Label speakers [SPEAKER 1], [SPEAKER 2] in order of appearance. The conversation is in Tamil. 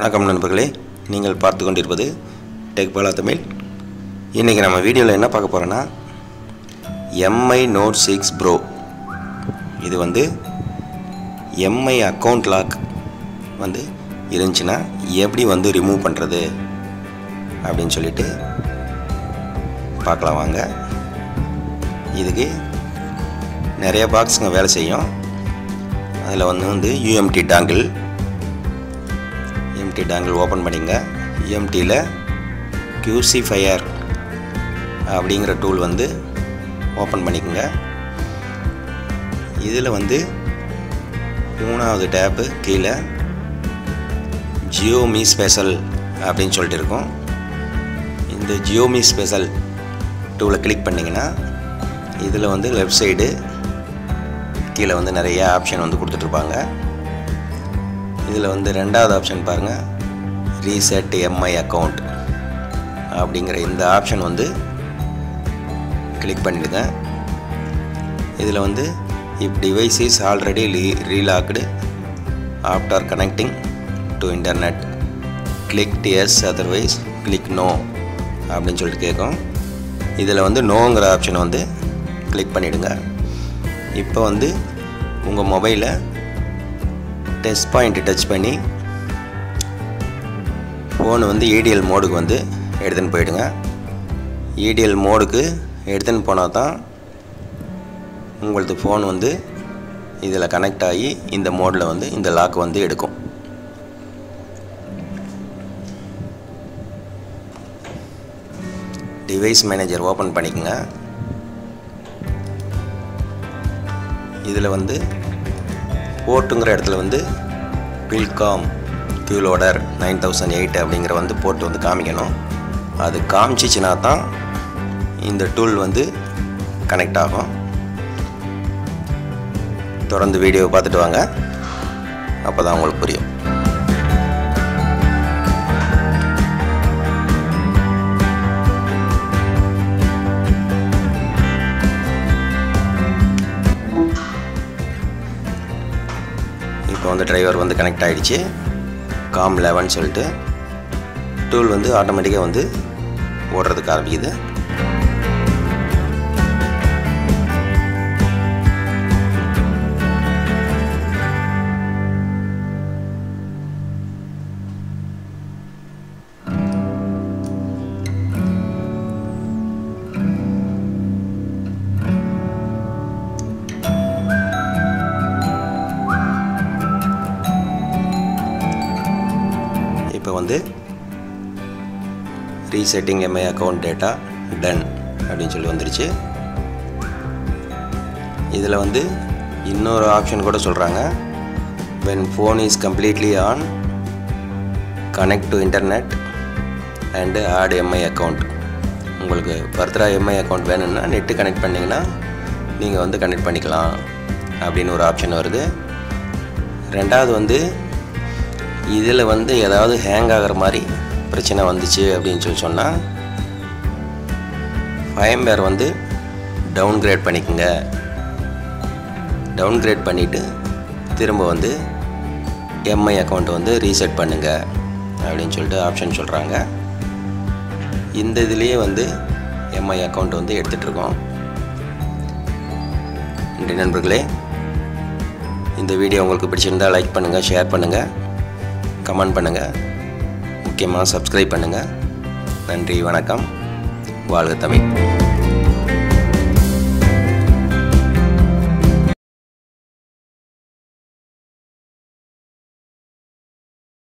[SPEAKER 1] வணக்கம் நண்பர்களே, நீங்கள் பார்த்து கொண்டிருப்பது டெக் பாலா தமிழ். இன்றைக்கி நம்ம வீடியோவில் என்ன பார்க்க போகிறோன்னா, MI Note 6 Pro இது வந்து MI அக்கௌண்ட் லாக் வந்து இருந்துச்சுன்னா எப்படி வந்து ரிமூவ் பண்ணுறது அப்படின்னு சொல்லிட்டு பார்க்கலாம் வாங்க. இதுக்கு நிறைய பாக்ஸுங்க வேலை செய்யும். அதில் வந்து UMT டாங்கிள் ஓப்பன் பண்ணிங்க. UMTயில் QC ஃபயர் அப்படிங்கிற டூல் வந்து ஓப்பன் பண்ணிக்கோங்க. இதில் வந்து மூணாவது டேப்பு கீழே ஜியோமி ஸ்பெஷல் அப்படின்னு சொல்லிட்டு இருக்கும். இந்த ஜியோமி ஸ்பெஷல் டூலை கிளிக் பண்ணிங்கன்னா இதில் வந்து லெஃப்ட் சைடு கீழே வந்து நிறைய ஆப்ஷன் வந்து கொடுத்துட்ருப்பாங்க. இதில் வந்து ரெண்டாவது ஆப்ஷன் பாருங்கள், ரீசெட் MI அக்கௌண்ட் அப்படிங்கிற இந்த ஆப்ஷன் வந்து கிளிக் பண்ணிடுங்க. இதில் வந்து if device is already relocked after connecting to internet click yes otherwise click no அப்படின்னு சொல்லிட்டு கேட்கும். இதில் வந்து நோங்கிற ஆப்ஷனை வந்து கிளிக் பண்ணிவிடுங்க. இப்போ வந்து உங்கள் மொபைலை டெஸ்ட் பாயிண்ட் டச் பண்ணி ஃபோனு வந்து EDL மோடுக்கு வந்து எடுத்துன்னு போயிடுங்க. EDL மோடுக்கு எடுத்துன்னு போனால் தான் உங்களது ஃபோன் வந்து இதில் கனெக்ட் ஆகி இந்த மோடில் வந்து இந்த லாக் வந்து எடுக்கும். டிவைஸ் மேனேஜர் ஓப்பன் பண்ணிக்கோங்க. இதில் வந்து போர்ட்டுங்கிற இடத்துல வந்து பில்காம் ஃபியூலோடர் 9008 அப்படிங்கிற வந்து போர்ட் வந்து காமிக்கணும். அது காமிச்சிச்சின்னா தான் இந்த டூல் வந்து கனெக்ட் ஆகும். தொடர்ந்து வீடியோவை பார்த்துட்டு வாங்க, அப்போ தான் உங்களுக்கு புரியும். இப்போ வந்து டிரைவர் வந்து கனெக்ட் ஆகிடுச்சு. COM 11 சொல்லிட்டு டூல் வந்து ஆட்டோமேட்டிக்காக வந்து ஓடுறதுக்கு ஆரம்பிக்குது. இப்போ வந்து resetting MI account data done அப்படின்னு சொல்லி வந்துருச்சு. இதில் வந்து இன்னொரு ஆப்ஷன் கூட சொல்கிறாங்க, when phone is completely on connect to internet and add MI account. உங்களுக்கு ஃபர்தராக MI அக்கௌண்ட் வேணும்னா நெட்டு கனெக்ட் பண்ணிங்கன்னா நீங்கள் வந்து கனெக்ட் பண்ணிக்கலாம் அப்படின்னு ஒரு ஆப்ஷன் வருது. ரெண்டாவது வந்து இதில் வந்து ஏதாவது ஹேங் ஆகிற மாதிரி பிரச்சனை வந்துச்சு அப்படின்னு சொல்லி சொன்னால் ஃபயர்வேர் வந்து டவுன்கிரேட் பண்ணிக்கோங்க. டவுன்கிரேட் பண்ணிவிட்டு திரும்ப வந்து MI அக்கௌண்ட்டை வந்து ரீசெட் பண்ணுங்க அப்படின்னு சொல்லிட்டு ஆப்ஷன் சொல்கிறாங்க. இந்த இதுலேயே வந்து MI அக்கௌண்ட் வந்து எடுத்துகிட்ருக்கோம். நன்றி நண்பர்களே, இந்த வீடியோ உங்களுக்கு பிடிச்சிருந்தால் லைக் பண்ணுங்கள், ஷேர் பண்ணுங்கள், கமெண்ட் பண்ணுங்கள், முக்கியமாக சப்ஸ்கிரைப் பண்ணுங்கள். நன்றி, வணக்கம், வாழ்க தமிழ்.